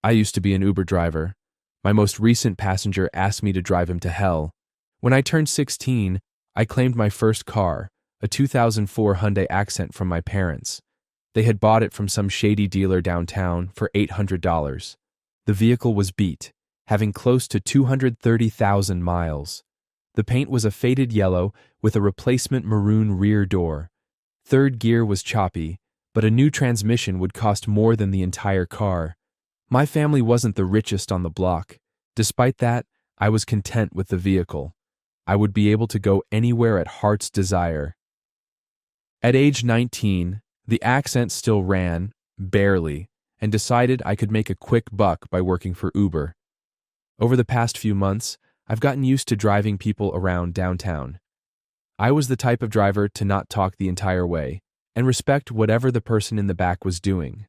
I used to be an Uber driver. My most recent passenger asked me to drive him to hell. When I turned 16, I claimed my first car, a 2004 Hyundai Accent from my parents. They had bought it from some shady dealer downtown for $800. The vehicle was beat, having close to 230,000 miles. The paint was a faded yellow with a replacement maroon rear door. Third gear was choppy, but a new transmission would cost more than the entire car. My family wasn't the richest on the block. Despite that, I was content with the vehicle. I would be able to go anywhere at heart's desire. At age 19, the Accent still ran, barely, and decided I could make a quick buck by working for Uber. Over the past few months, I've gotten used to driving people around downtown. I was the type of driver to not talk the entire way and respect whatever the person in the back was doing.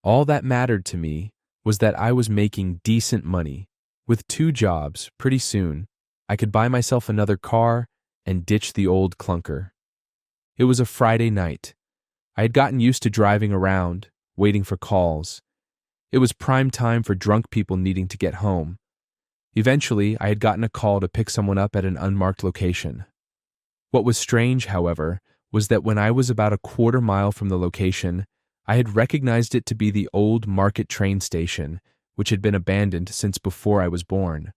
All that mattered to me was that I was making decent money. With 2 jobs, pretty soon, I could buy myself another car and ditch the old clunker. It was a Friday night. I had gotten used to driving around, waiting for calls. It was prime time for drunk people needing to get home. Eventually, I had gotten a call to pick someone up at an unmarked location. What was strange, however, was that when I was about a quarter mile from the location, I had recognized it to be the old Market train station, which had been abandoned since before I was born.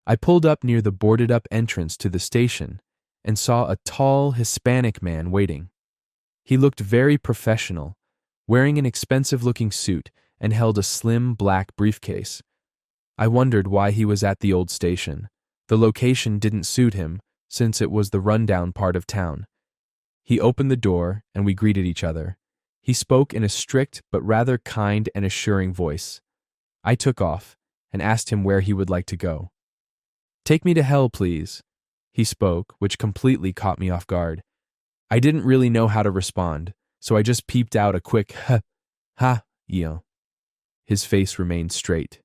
I pulled up near the boarded-up entrance to the station and saw a tall Hispanic man waiting. He looked very professional, wearing an expensive-looking suit and held a slim black briefcase. I wondered why he was at the old station. The location didn't suit him, since it was the rundown part of town. He opened the door, and we greeted each other. He spoke in a strict but rather kind and assuring voice. I took off and asked him where he would like to go. "Take me to hell, please," he spoke, which completely caught me off guard. I didn't really know how to respond, so I just peeped out a quick yeah. His face remained straight.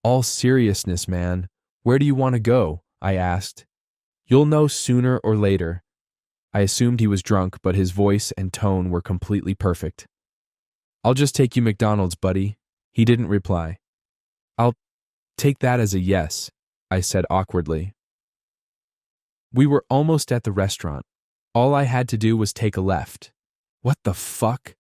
"All seriousness, man, where do you want to go?" I asked. "You'll know sooner or later." I assumed he was drunk, but his voice and tone were completely perfect. "I'll just take you McDonald's, buddy." He didn't reply. "I'll take that as a yes," I said awkwardly. We were almost at the restaurant. All I had to do was take a left. What the fuck?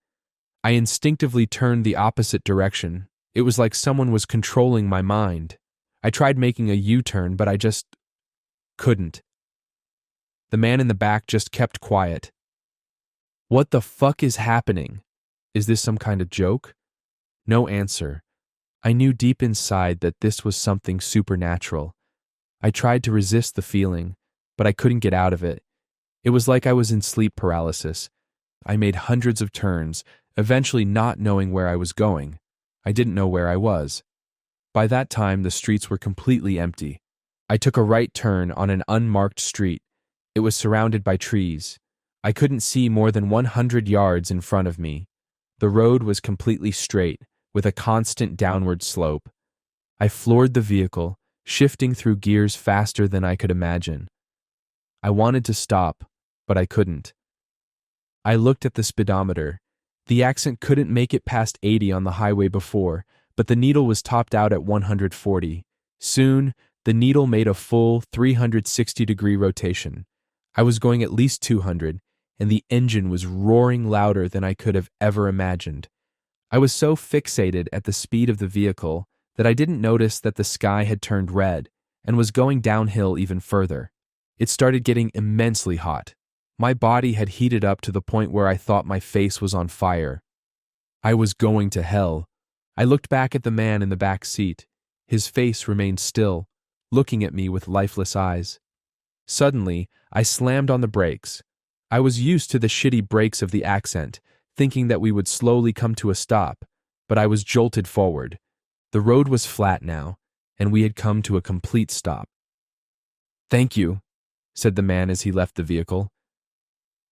I instinctively turned the opposite direction. It was like someone was controlling my mind. I tried making a U-turn, but I just couldn't. The man in the back just kept quiet. What the fuck is happening? Is this some kind of joke? No answer. I knew deep inside that this was something supernatural. I tried to resist the feeling, but I couldn't get out of it. It was like I was in sleep paralysis. I made hundreds of turns, eventually not knowing where I was going. I didn't know where I was. By that time, the streets were completely empty. I took a right turn on an unmarked street. It was surrounded by trees. I couldn't see more than 100 yards in front of me. The road was completely straight, with a constant downward slope. I floored the vehicle, shifting through gears faster than I could imagine. I wanted to stop, but I couldn't. I looked at the speedometer. The Accent couldn't make it past 80 on the highway before, but the needle was topped out at 140. Soon, the needle made a full 360-degree rotation. I was going at least 200, and the engine was roaring louder than I could have ever imagined. I was so fixated at the speed of the vehicle that I didn't notice that the sky had turned red and was going downhill even further. It started getting immensely hot. My body had heated up to the point where I thought my face was on fire. I was going to hell. I looked back at the man in the back seat. His face remained still, looking at me with lifeless eyes. Suddenly, I slammed on the brakes. I was used to the shitty brakes of the Accent, thinking that we would slowly come to a stop, but I was jolted forward. The road was flat now, and we had come to a complete stop. "Thank you," said the man as he left the vehicle.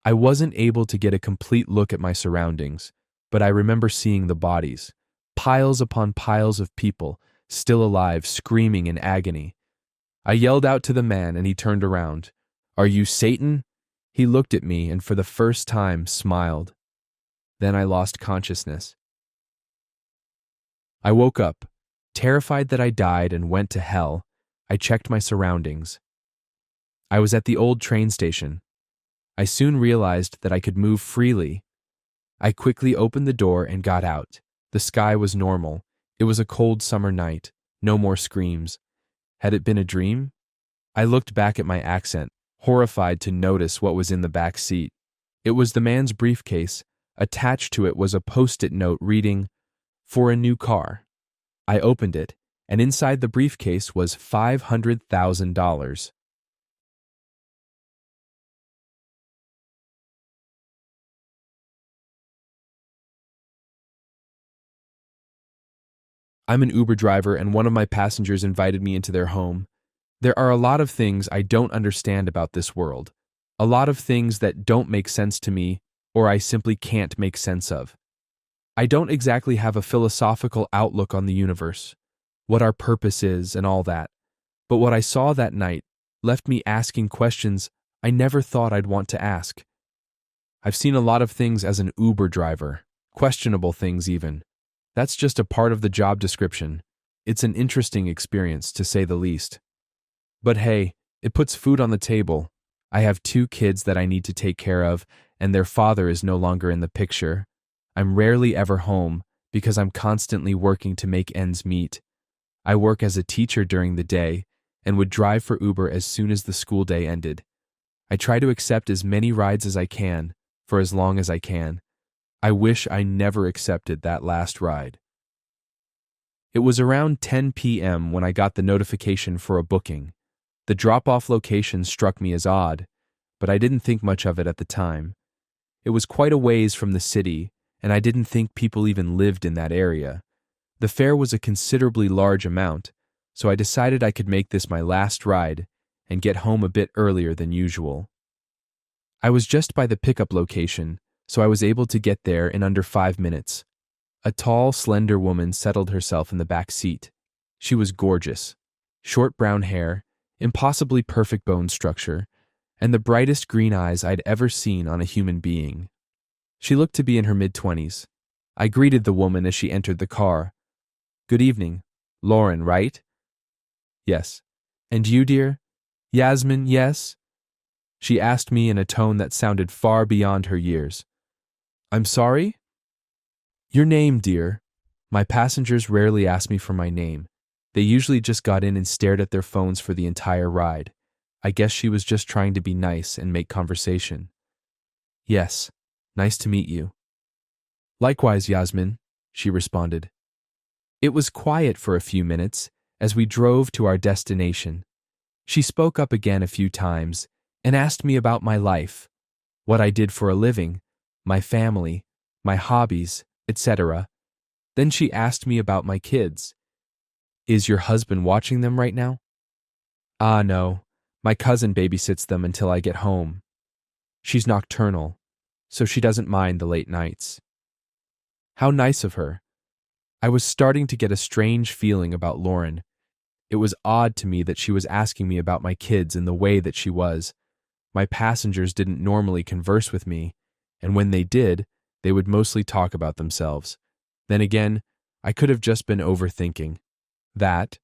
I wasn't able to get a complete look at my surroundings, but I remember seeing the bodies, piles upon piles of people, still alive, screaming in agony. I yelled out to the man and he turned around. "Are you Satan?" He looked at me and for the first time smiled. Then I lost consciousness. I woke up, terrified that I died and went to hell. I checked my surroundings. I was at the old train station. I soon realized that I could move freely. I quickly opened the door and got out. The sky was normal. It was a cold summer night. No more screams. Had it been a dream? I looked back at my accent, horrified to notice what was in the back seat. It was the man's briefcase. Attached to it was a post-it note reading, "For a new car." I opened it, and inside the briefcase was $500,000. I'm an Uber driver, and one of my passengers invited me into their home. There are a lot of things I don't understand about this world. A lot of things that don't make sense to me, or I simply can't make sense of. I don't exactly have a philosophical outlook on the universe, what our purpose is, and all that. But what I saw that night left me asking questions I never thought I'd want to ask. I've seen a lot of things as an Uber driver, questionable things even. That's just a part of the job description. It's an interesting experience, to say the least. But hey, it puts food on the table. I have 2 kids that I need to take care of, and their father is no longer in the picture. I'm rarely ever home because I'm constantly working to make ends meet. I work as a teacher during the day and would drive for Uber as soon as the school day ended. I try to accept as many rides as I can, for as long as I can. I wish I never accepted that last ride. It was around 10 p.m. when I got the notification for a booking. The drop-off location struck me as odd, but I didn't think much of it at the time. It was quite a ways from the city, and I didn't think people even lived in that area. The fare was a considerably large amount, so I decided I could make this my last ride and get home a bit earlier than usual. I was just by the pickup location, so I was able to get there in under 5 minutes. A tall, slender woman settled herself in the back seat. She was gorgeous. Short brown hair, impossibly perfect bone structure, and the brightest green eyes I'd ever seen on a human being. She looked to be in her mid-20s. I greeted the woman as she entered the car. "Good evening. Lauren, right?" "Yes." "And you, dear?" "Yasmin, yes?" She asked me in a tone that sounded far beyond her years. "I'm sorry?" "Your name, dear." My passengers rarely ask me for my name. They usually just got in and stared at their phones for the entire ride. I guess she was just trying to be nice and make conversation. "Yes, nice to meet you." "Likewise, Yasmin," she responded. It was quiet for a few minutes as we drove to our destination. She spoke up again a few times and asked me about my life, what I did for a living, my family, my hobbies, etc. Then she asked me about my kids. "Is your husband watching them right now?" "Ah, no. My cousin babysits them until I get home. She's nocturnal, so she doesn't mind the late nights." How nice of her. I was starting to get a strange feeling about Lauren. It was odd to me that she was asking me about my kids in the way that she was. My passengers didn't normally converse with me, and when they did, they would mostly talk about themselves. Then again, I could have just been overthinking. That,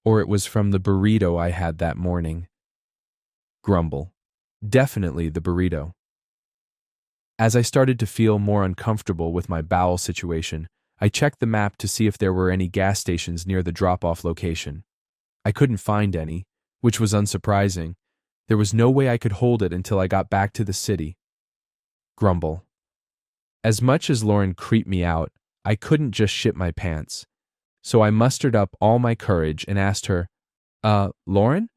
or it was from the burrito I had that morning. Grumble. Definitely the burrito. As I started to feel more uncomfortable with my bowel situation, I checked the map to see if there were any gas stations near the drop-off location. I couldn't find any, which was unsurprising. There was no way I could hold it until I got back to the city. Grumble. As much as Lauren creeped me out, I couldn't just shit my pants. So I mustered up all my courage and asked her, Lauren?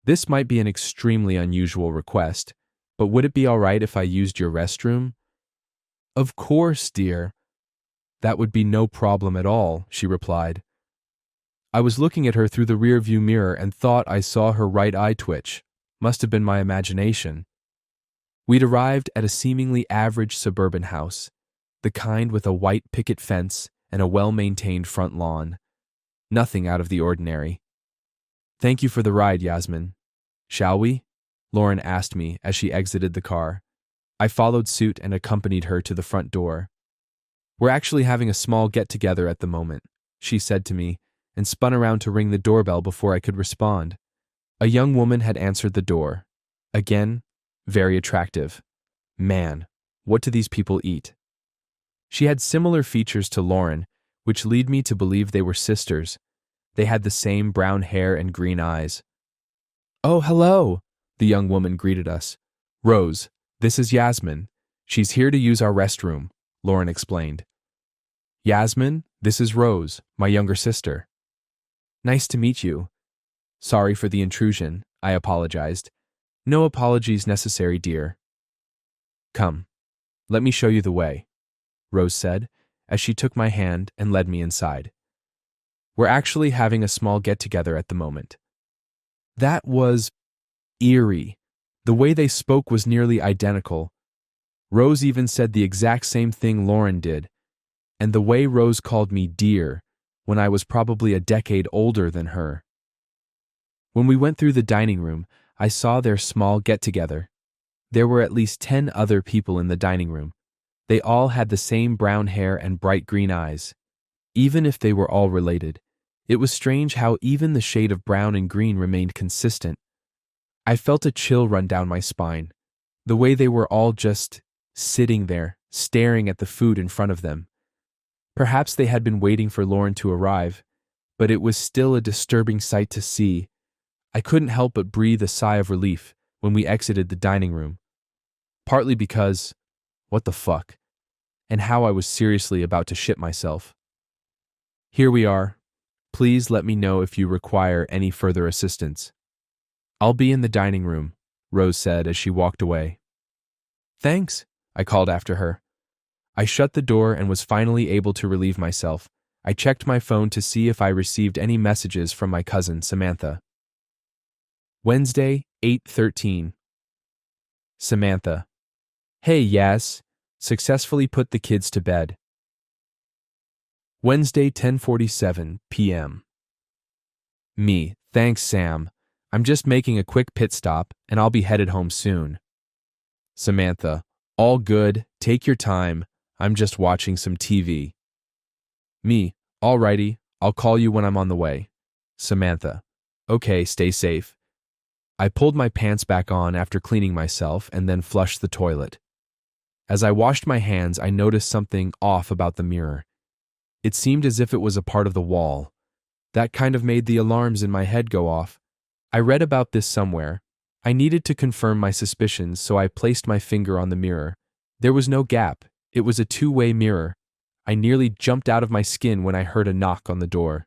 This might be an extremely unusual request, but would it be all right if I used your restroom?" "Of course, dear. That would be no problem at all," she replied. I was looking at her through the rearview mirror and thought I saw her right eye twitch. Must have been my imagination. We'd arrived at a seemingly average suburban house, the kind with a white picket fence and a well-maintained front lawn. Nothing out of the ordinary. "Thank you for the ride, Yasmin. Shall we?" Lauren asked me as she exited the car. I followed suit and accompanied her to the front door. "We're actually having a small get-together at the moment. she said to me, and spun around to ring the doorbell before I could respond. A young woman had answered the door. Again, very attractive. Man, what do these people eat? She had similar features to Lauren, which lead me to believe they were sisters. They had the same brown hair and green eyes. "Oh, hello," the young woman greeted us. "Rose, this is Yasmin. She's here to use our restroom," Lauren explained. "Yasmin, this is Rose, my younger sister." "Nice to meet you." "Sorry for the intrusion," I apologized. "No apologies necessary, dear." "Come, let me show you the way," Rose said, as she took my hand and led me inside. "We're actually having a small get-together at the moment." That was eerie. The way they spoke was nearly identical. Rose even said the exact same thing Lauren did, and the way Rose called me dear when I was probably a decade older than her. When we went through the dining room, I saw their small get-together. There were at least 10 other people in the dining room. They all had the same brown hair and bright green eyes. Even if they were all related, it was strange how even the shade of brown and green remained consistent. I felt a chill run down my spine, the way they were all just sitting there, staring at the food in front of them. Perhaps they had been waiting for Lauren to arrive, but it was still a disturbing sight to see. I couldn't help but breathe a sigh of relief when we exited the dining room. Partly because, what the fuck, and how I was seriously about to shit myself. "Here we are. Please let me know if you require any further assistance." "I'll be in the dining room," Rose said as she walked away. "Thanks," I called after her. I shut the door and was finally able to relieve myself. I checked my phone to see if I received any messages from my cousin, Samantha. Wednesday, 8:13. Samantha. "Hey, Yas. Successfully put the kids to bed." Wednesday, 10:47 p.m. Me. "Thanks, Sam. I'm just making a quick pit stop, and I'll be headed home soon." Samantha. "All good. Take your time. I'm just watching some TV." Me. "Alrighty. I'll call you when I'm on the way." Samantha. "Okay, stay safe." I pulled my pants back on after cleaning myself and then flushed the toilet. As I washed my hands, I noticed something off about the mirror. It seemed as if it was a part of the wall. That kind of made the alarms in my head go off. I read about this somewhere. I needed to confirm my suspicions, so I placed my finger on the mirror. There was no gap. It was a two-way mirror. I nearly jumped out of my skin when I heard a knock on the door.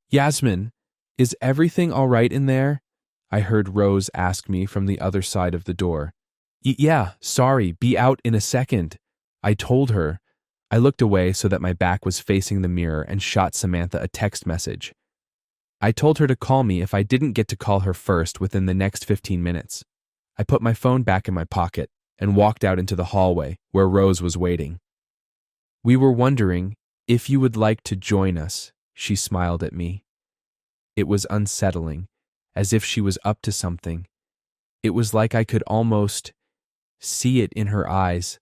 "Yasmin, is everything all right in there?" I heard Rose ask me from the other side of the door. Yeah, sorry, be out in a second," I told her. I looked away so that my back was facing the mirror and shot Samantha a text message. I told her to call me if I didn't get to call her first within the next 15 minutes. I put my phone back in my pocket and walked out into the hallway where Rose was waiting. "We were wondering if you would like to join us," she smiled at me. It was unsettling, as if she was up to something. It was like I could almost see it in her eyes,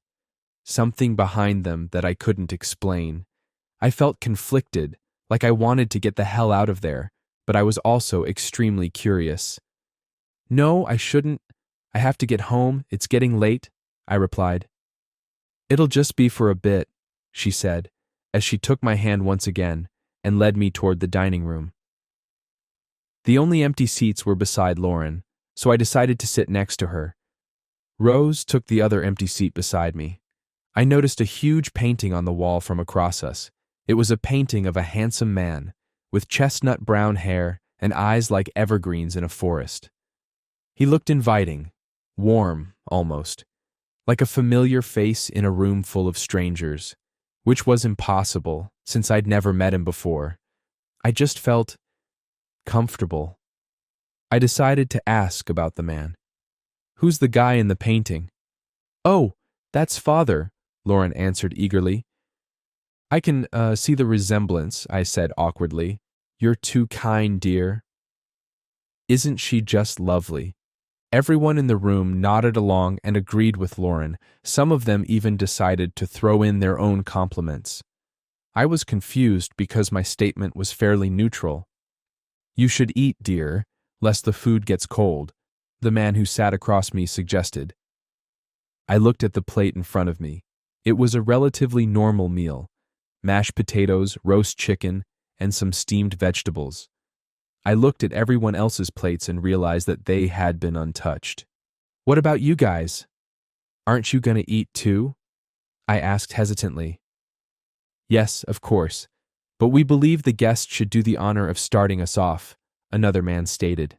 something behind them that I couldn't explain. I felt conflicted, like I wanted to get the hell out of there, but I was also extremely curious. "No, I shouldn't. I have to get home. It's getting late," I replied. "It'll just be for a bit," she said, as she took my hand once again and led me toward the dining room. The only empty seats were beside Lauren, so I decided to sit next to her. Rose took the other empty seat beside me. I noticed a huge painting on the wall from across us. It was a painting of a handsome man, with chestnut brown hair and eyes like evergreens in a forest. He looked inviting, warm, almost, like a familiar face in a room full of strangers, which was impossible since I'd never met him before. I just felt comfortable. I decided to ask about the man. "Who's the guy in the painting?" "Oh, that's Father," Lauren answered eagerly. "I can see the resemblance," I said awkwardly. "You're too kind, dear." Isn't she just lovely? Everyone in the room nodded along and agreed with Lauren. Some of them even decided to throw in their own compliments. I was confused because my statement was fairly neutral. You should eat, dear, lest the food gets cold, the man who sat across me suggested. I looked at the plate in front of me. It was a relatively normal meal: mashed potatoes, roast chicken, and some steamed vegetables. I looked at everyone else's plates and realized that they had been untouched. What about you guys? Aren't you gonna eat too? I asked hesitantly. Yes, of course, but we believe the guest should do the honor of starting us off, another man stated.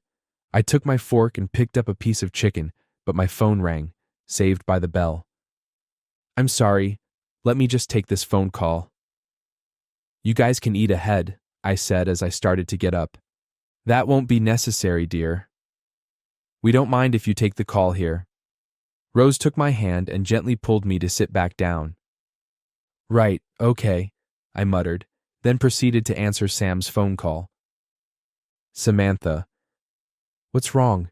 I took my fork and picked up a piece of chicken, but my phone rang, saved by the bell. I'm sorry, let me just take this phone call. You guys can eat ahead, I said as I started to get up. That won't be necessary, dear. We don't mind if you take the call here. Rose took my hand and gently pulled me to sit back down. Right, okay, I muttered, then proceeded to answer Sam's phone call. Samantha. What's wrong?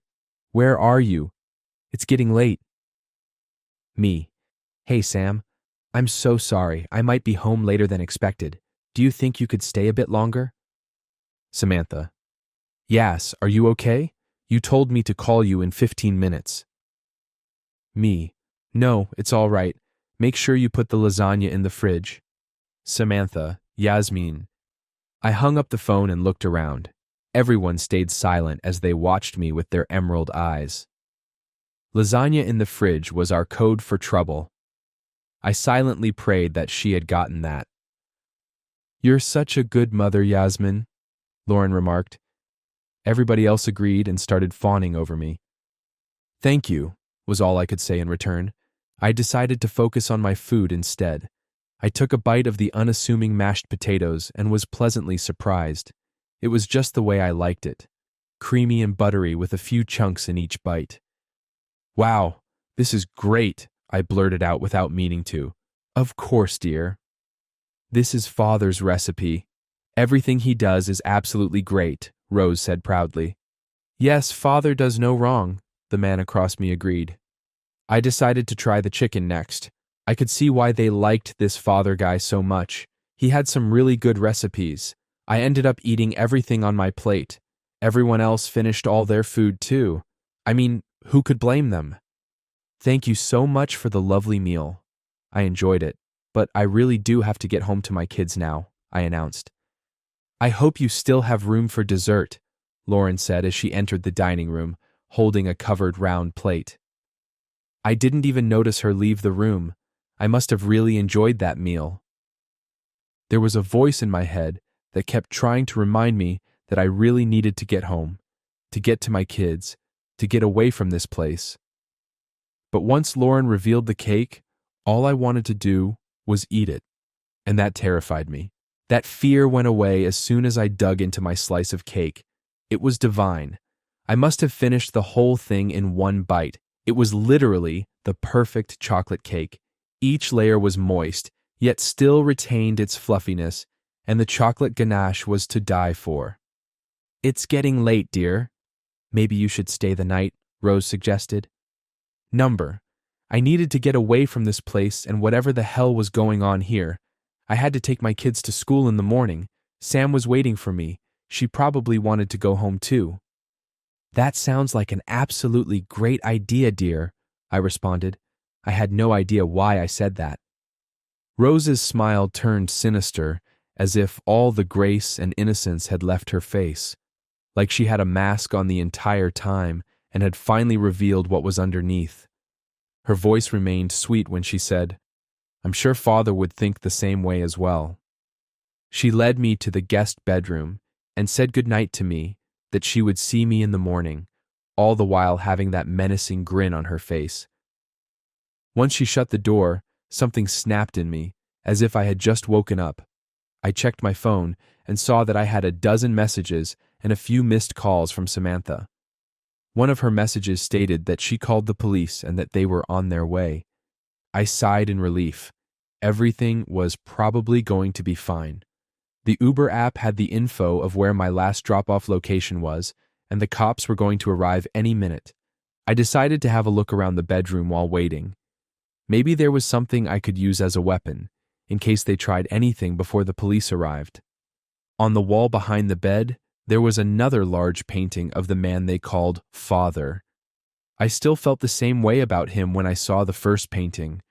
Where are you? It's getting late. Me. Hey, Sam. I'm so sorry. I might be home later than expected. Do you think you could stay a bit longer? Samantha. Yes, are you okay? You told me to call you in 15 minutes. Me. No, it's all right. Make sure you put the lasagna in the fridge. Samantha. Yasmin. I hung up the phone and looked around. Everyone stayed silent as they watched me with their emerald eyes. Lasagna in the fridge was our code for trouble. I silently prayed that she had gotten that. You're such a good mother, Yasmin, Lauren remarked. Everybody else agreed and started fawning over me. Thank you, was all I could say in return. I decided to focus on my food instead. I took a bite of the unassuming mashed potatoes and was pleasantly surprised. It was just the way I liked it, creamy and buttery with a few chunks in each bite. Wow, this is great, I blurted out without meaning to. Of course, dear. This is Father's recipe. Everything he does is absolutely great, Rose said proudly. Yes, Father does no wrong, the man across me agreed. I decided to try the chicken next. I could see why they liked this Father guy so much. He had some really good recipes. I ended up eating everything on my plate. Everyone else finished all their food too. I mean, who could blame them? Thank you so much for the lovely meal. I enjoyed it, but I really do have to get home to my kids now, I announced. I hope you still have room for dessert, Lauren said as she entered the dining room, holding a covered round plate. I didn't even notice her leave the room. I must have really enjoyed that meal. There was a voice in my head that kept trying to remind me that I really needed to get home, to get to my kids, to get away from this place. But once Lauren revealed the cake, all I wanted to do was eat it, and that terrified me. That fear went away as soon as I dug into my slice of cake. It was divine. I must have finished the whole thing in one bite. It was literally the perfect chocolate cake. Each layer was moist, yet still retained its fluffiness, and the chocolate ganache was to die for. It's getting late, dear. Maybe you should stay the night, Rose suggested. I needed to get away from this place and whatever the hell was going on here. I had to take my kids to school in the morning. Sam was waiting for me. She probably wanted to go home too. That sounds like an absolutely great idea, dear, I responded. I had no idea why I said that. Rose's smile turned sinister, as if all the grace and innocence had left her face, like she had a mask on the entire time and had finally revealed what was underneath. Her voice remained sweet when she said, I'm sure Father would think the same way as well. She led me to the guest bedroom and said goodnight to me, that she would see me in the morning, all the while having that menacing grin on her face. Once she shut the door, something snapped in me, as if I had just woken up. I checked my phone and saw that I had a dozen messages and a few missed calls from Samantha. One of her messages stated that she called the police and that they were on their way. I sighed in relief. Everything was probably going to be fine. The Uber app had the info of where my last drop-off location was, and the cops were going to arrive any minute. I decided to have a look around the bedroom while waiting. Maybe there was something I could use as a weapon. in case they tried anything before the police arrived. On the wall behind the bed, there was another large painting of the man they called Father. I still felt the same way about him when I saw the first painting.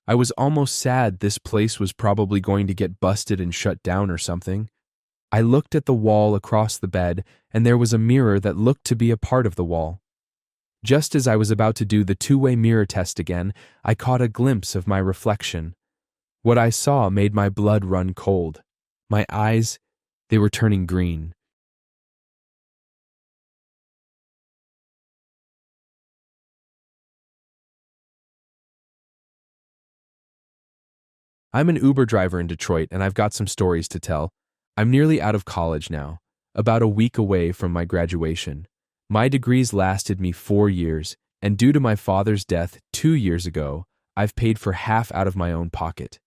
I was almost sad this place was probably going to get busted and shut down or something. I looked at the wall across the bed, and there was a mirror that looked to be a part of the wall. Just as I was about to do the two-way mirror test again, I caught a glimpse of my reflection. What I saw made my blood run cold. My eyes, they were turning green. I'm an Uber driver in Detroit, and I've got some stories to tell. I'm nearly out of college now, about a week away from my graduation. My degrees lasted me 4 years, and due to my father's death 2 years ago, I've paid for half out of my own pocket.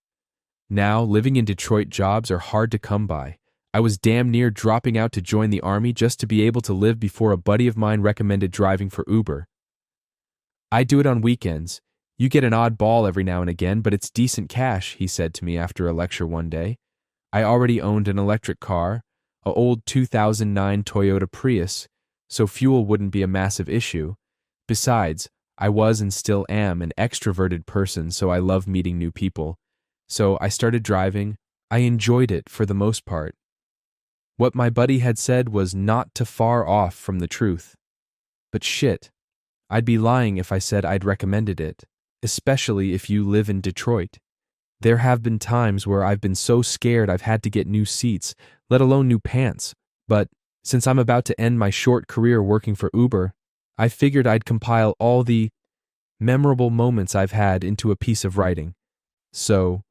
Now, living in Detroit, jobs are hard to come by. I was damn near dropping out to join the army just to be able to live before a buddy of mine recommended driving for Uber. I do it on weekends. You get an odd ball every now and again, but it's decent cash, he said to me after a lecture one day. I already owned an electric car, a old 2009 Toyota Prius, so fuel wouldn't be a massive issue. Besides, I was and still am an extroverted person, so I love meeting new people. So I started driving. I enjoyed it for the most part. What my buddy had said was not too far off from the truth. But shit, I'd be lying if I said I'd recommended it, especially if you live in Detroit. There have been times where I've been so scared I've had to get new seats, let alone new pants. But since I'm about to end my short career working for Uber, I figured I'd compile all the memorable moments I've had into a piece of writing. So,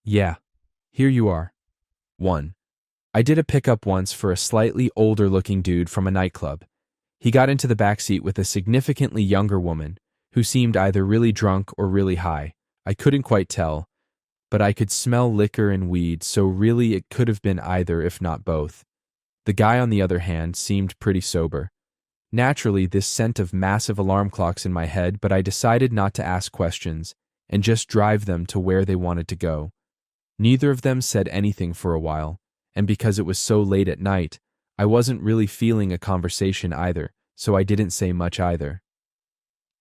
yeah, here you are. 1. I did a pickup once for a slightly older-looking dude from a nightclub. He got into the backseat with a significantly younger woman who seemed either really drunk or really high. I couldn't quite tell, but I could smell liquor and weed, so really it could have been either, if not both. The guy, on the other hand, seemed pretty sober. Naturally, this sent of massive alarm clocks in my head, but I decided not to ask questions and just drive them to where they wanted to go. Neither of them said anything for a while, and because it was so late at night, I wasn't really feeling a conversation either, so I didn't say much either.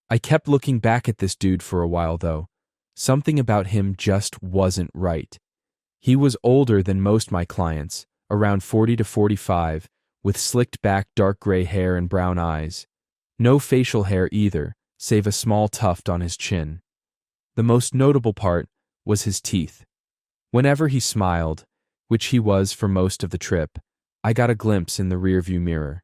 I kept looking back at this dude for a while, though. Something about him just wasn't right. He was older than most my clients, around 40 to 45, with slicked back dark gray hair and brown eyes. No facial hair either, save a small tuft on his chin. The most notable part was his teeth. Whenever he smiled, which he was for most of the trip, I got a glimpse in the rearview mirror.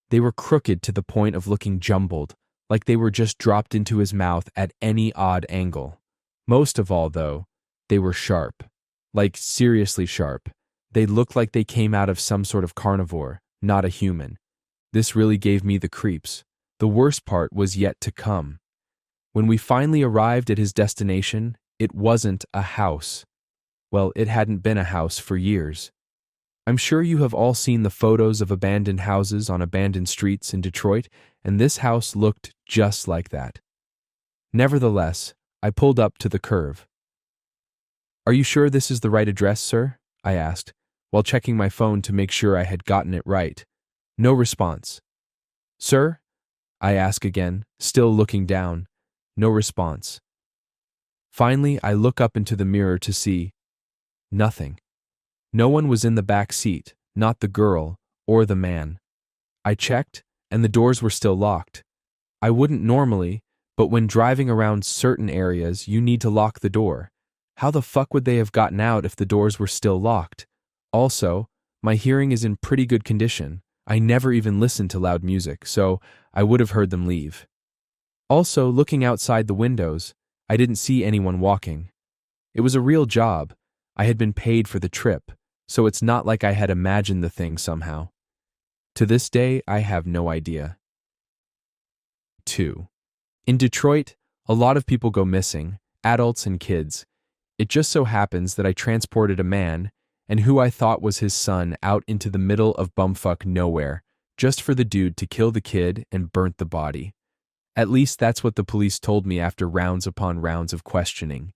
They were crooked to the point of looking jumbled, like they were just dropped into his mouth at any odd angle. Most of all, though, they were sharp. Like, seriously sharp. They looked like they came out of some sort of carnivore, not a human. This really gave me the creeps. The worst part was yet to come. When we finally arrived at his destination, it wasn't a house. Well, it hadn't been a house for years. I'm sure you have all seen the photos of abandoned houses on abandoned streets in Detroit, and this house looked just like that. Nevertheless, I pulled up to the curve. "Are you sure this is the right address, sir?" I asked, while checking my phone to make sure I had gotten it right. No response. "Sir?" I asked again, still looking down. No response. Finally, I look up into the mirror to see nothing. No one was in the back seat, not the girl or the man. I checked, and the doors were still locked. I wouldn't normally, but when driving around certain areas, you need to lock the door. How the fuck would they have gotten out if the doors were still locked? Also, my hearing is in pretty good condition. I never even listened to loud music, so I would have heard them leave. Also, looking outside the windows, I didn't see anyone walking. It was a real job. I had been paid for the trip, so it's not like I had imagined the thing somehow. To this day, I have no idea. 2. In Detroit, a lot of people go missing, adults and kids. It just so happens that I transported a man, and who I thought was his son, out into the middle of bumfuck nowhere, just for the dude to kill the kid and burnt the body. At least that's what the police told me after rounds upon rounds of questioning.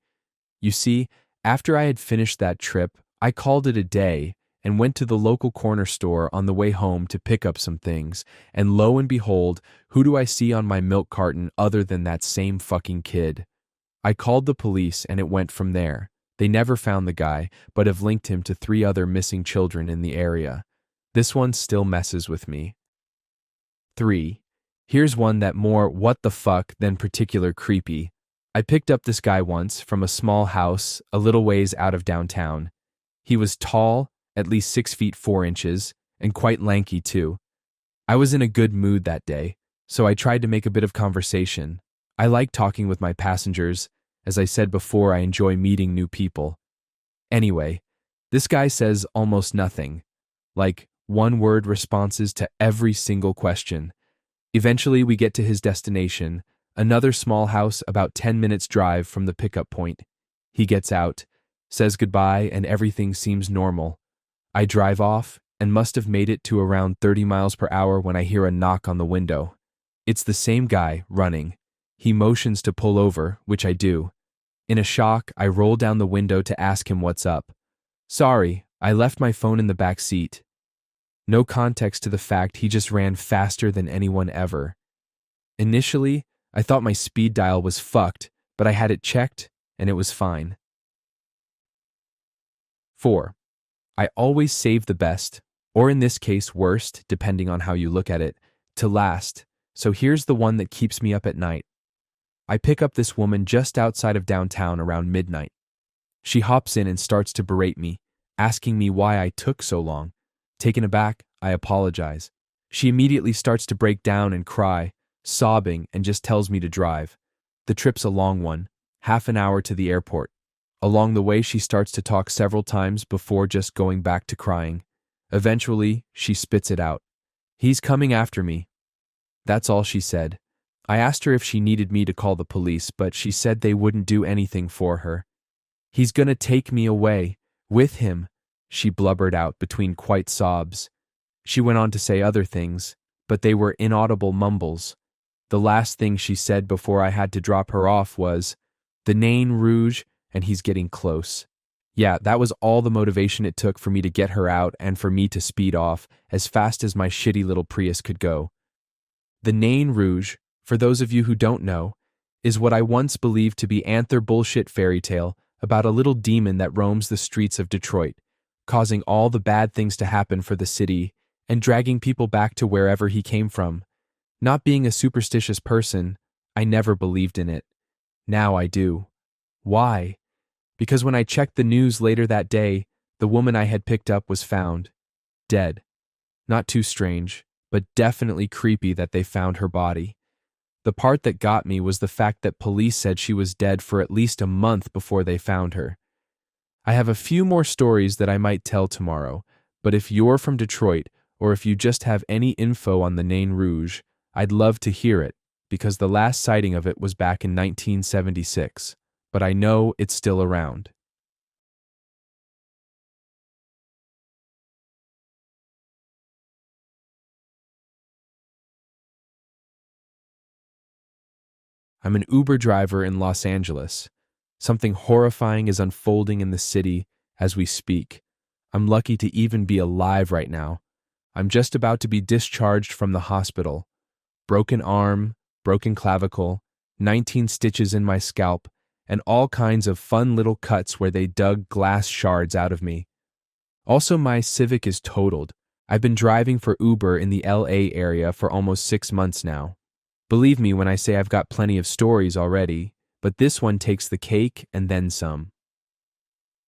You see, after I had finished that trip, I called it a day and went to the local corner store on the way home to pick up some things, and lo and behold, who do I see on my milk carton other than that same fucking kid? I called the police and it went from there. They never found the guy, but have linked him to 3 other missing children in the area. This one still messes with me. 3. Here's one that more what the fuck than particular creepy. I picked up this guy once from a small house a little ways out of downtown. He was tall, at least 6 feet 4 inches, and quite lanky too. I was in a good mood that day, so I tried to make a bit of conversation. I like talking with my passengers. As I said before, I enjoy meeting new people. Anyway, this guy says almost nothing, like one-word responses to every single question. Eventually, we get to his destination, another small house about 10 minutes' drive from the pickup point. He gets out, says goodbye, and everything seems normal. I drive off and must have made it to around 30 miles per hour when I hear a knock on the window. It's the same guy, running. He motions to pull over, which I do. In a shock, I roll down the window to ask him what's up. Sorry, I left my phone in the back seat. No context to the fact he just ran faster than anyone ever. Initially, I thought my speed dial was fucked, but I had it checked, and it was fine. 4. I always save the best, or in this case worst, depending on how you look at it, to last, so here's the one that keeps me up at night. I pick up this woman just outside of downtown around midnight. She hops in and starts to berate me, asking me why I took so long. Taken aback, I apologize. She immediately starts to break down and cry, sobbing, and just tells me to drive. The trip's a long one, half an hour to the airport. Along the way, she starts to talk several times before just going back to crying. Eventually, she spits it out. He's coming after me. That's all she said. I asked her if she needed me to call the police, but she said they wouldn't do anything for her. He's gonna take me away, with him, she blubbered out between quiet sobs. She went on to say other things, but they were inaudible mumbles. The last thing she said before I had to drop her off was, "The Nain Rouge, and he's getting close." Yeah, that was all the motivation it took for me to get her out and for me to speed off as fast as my shitty little Prius could go. The Nain Rouge, for those of you who don't know, is what I once believed to be anther bullshit fairy tale about a little demon that roams the streets of Detroit, causing all the bad things to happen for the city and dragging people back to wherever he came from. Not being a superstitious person, I never believed in it. Now I do. Why? Because when I checked the news later that day, the woman I had picked up was found. Dead. Not too strange, but definitely creepy that they found her body. The part that got me was the fact that police said she was dead for at least a month before they found her. I have a few more stories that I might tell tomorrow, but if you're from Detroit, or if you just have any info on the Nain Rouge, I'd love to hear it, because the last sighting of it was back in 1976, but I know it's still around. I'm an Uber driver in Los Angeles. Something horrifying is unfolding in the city as we speak. I'm lucky to even be alive right now. I'm just about to be discharged from the hospital. Broken arm, broken clavicle, 19 stitches in my scalp, and all kinds of fun little cuts where they dug glass shards out of me. Also, my Civic is totaled. I've been driving for Uber in the LA area for almost 6 months now. Believe me when I say I've got plenty of stories already, but this one takes the cake and then some.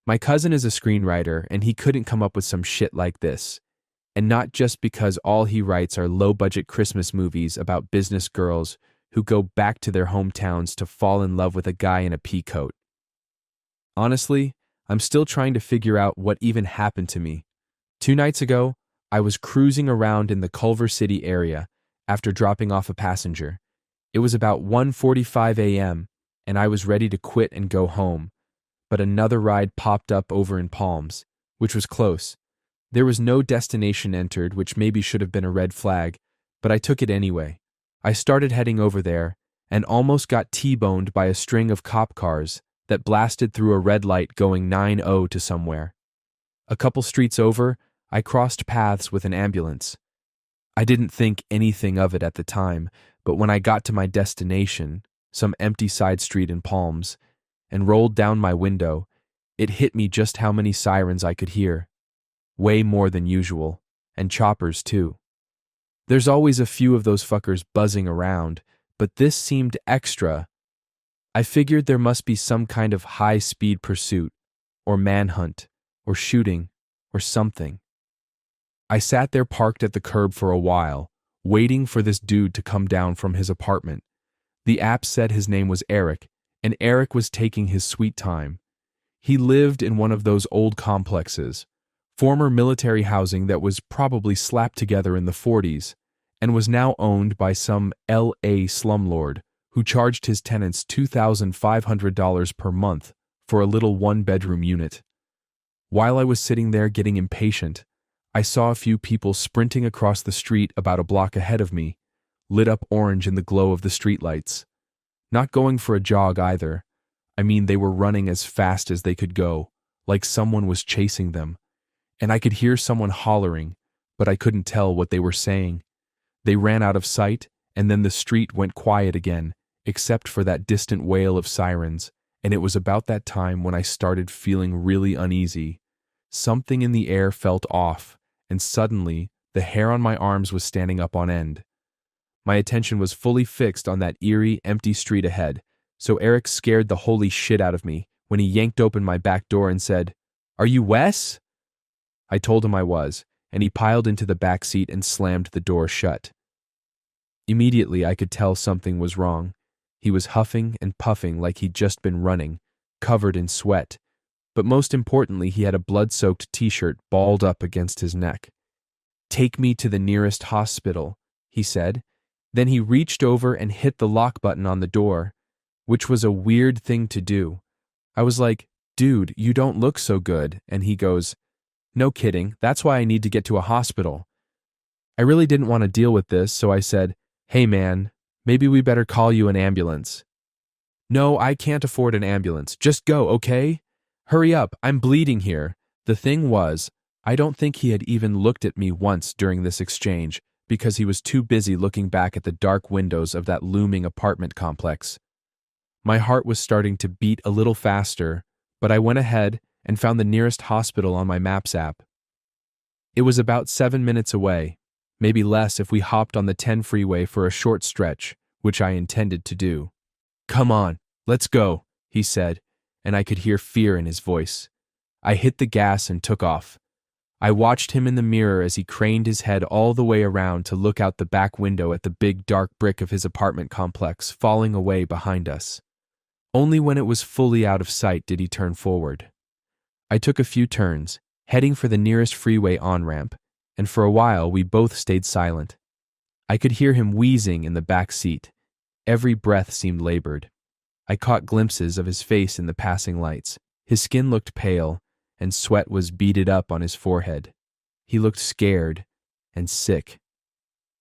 My cousin is a screenwriter, and he couldn't come up with some shit like this. And not just because all he writes are low-budget Christmas movies about business girls who go back to their hometowns to fall in love with a guy in a pea coat. Honestly, I'm still trying to figure out what even happened to me. 2 nights ago, I was cruising around in the Culver City area after dropping off a passenger. It was about 1:45 a.m., and I was ready to quit and go home, but another ride popped up over in Palms, which was close. There was no destination entered, which maybe should have been a red flag, but I took it anyway. I started heading over there, and almost got T-boned by a string of cop cars that blasted through a red light going 90 to somewhere. A couple streets over, I crossed paths with an ambulance. I didn't think anything of it at the time, but when I got to my destination, some empty side street in Palms, and rolled down my window, it hit me just how many sirens I could hear. Way more than usual, and choppers too. There's always a few of those fuckers buzzing around, but this seemed extra. I figured there must be some kind of high-speed pursuit, or manhunt, or shooting, or something. I sat there parked at the curb for a while, waiting for this dude to come down from his apartment. The app said his name was Eric, and Eric was taking his sweet time. He lived in one of those old complexes, former military housing that was probably slapped together in the 40s, and was now owned by some LA slumlord who charged his tenants $2,500 per month for a little one-bedroom unit. While I was sitting there getting impatient, I saw a few people sprinting across the street about a block ahead of me, lit up orange in the glow of the streetlights. Not going for a jog either. I mean, they were running as fast as they could go, like someone was chasing them. And I could hear someone hollering, but I couldn't tell what they were saying. They ran out of sight, and then the street went quiet again, except for that distant wail of sirens, and it was about that time when I started feeling really uneasy. Something in the air felt off, and suddenly, the hair on my arms was standing up on end. My attention was fully fixed on that eerie, empty street ahead, so Eric scared the holy shit out of me when he yanked open my back door and said, "Are you Wes?" I told him I was, and he piled into the back seat and slammed the door shut. Immediately, I could tell something was wrong. He was huffing and puffing like he'd just been running, covered in sweat, but most importantly, he had a blood-soaked t-shirt balled up against his neck. "Take me to the nearest hospital," he said. Then he reached over and hit the lock button on the door, which was a weird thing to do. I was like, "Dude, you don't look so good," and he goes, "No kidding, that's why I need to get to a hospital." I really didn't want to deal with this, so I said, "Hey man, maybe we better call you an ambulance." "No, I can't afford an ambulance. Just go, okay? Hurry up, I'm bleeding here." The thing was, I don't think he had even looked at me once during this exchange because he was too busy looking back at the dark windows of that looming apartment complex. My heart was starting to beat a little faster, but I went ahead and found the nearest hospital on my Maps app. It was about 7 minutes away, maybe less if we hopped on the 10 freeway for a short stretch, which I intended to do. "Come on, let's go," he said, and I could hear fear in his voice. I hit the gas and took off. I watched him in the mirror as he craned his head all the way around to look out the back window at the big dark brick of his apartment complex falling away behind us. Only when it was fully out of sight did he turn forward. I took a few turns, heading for the nearest freeway on-ramp, and for a while we both stayed silent. I could hear him wheezing in the back seat. Every breath seemed labored. I caught glimpses of his face in the passing lights. His skin looked pale, and sweat was beaded up on his forehead. He looked scared and sick.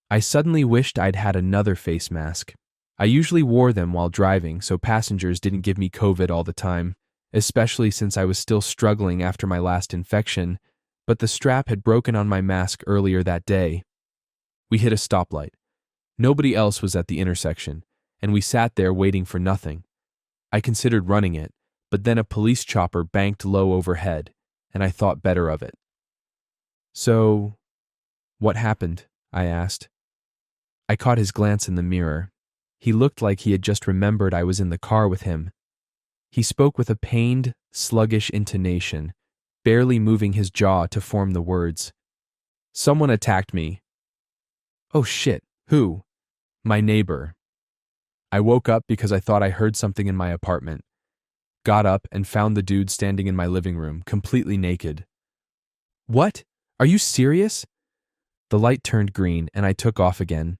I suddenly wished I'd had another face mask. I usually wore them while driving so passengers didn't give me COVID all the time, especially since I was still struggling after my last infection, but the strap had broken on my mask earlier that day. We hit a stoplight. Nobody else was at the intersection, and we sat there waiting for nothing. I considered running it, but then a police chopper banked low overhead, and I thought better of it. "So, what happened?" I asked. I caught his glance in the mirror. He looked like he had just remembered I was in the car with him. He spoke with a pained, sluggish intonation, barely moving his jaw to form the words. "Someone attacked me." "Oh shit, who?" "My neighbor." I woke up because I thought I heard something in my apartment. Got up and found the dude standing in my living room, completely naked. "What? Are you serious?" The light turned green and I took off again.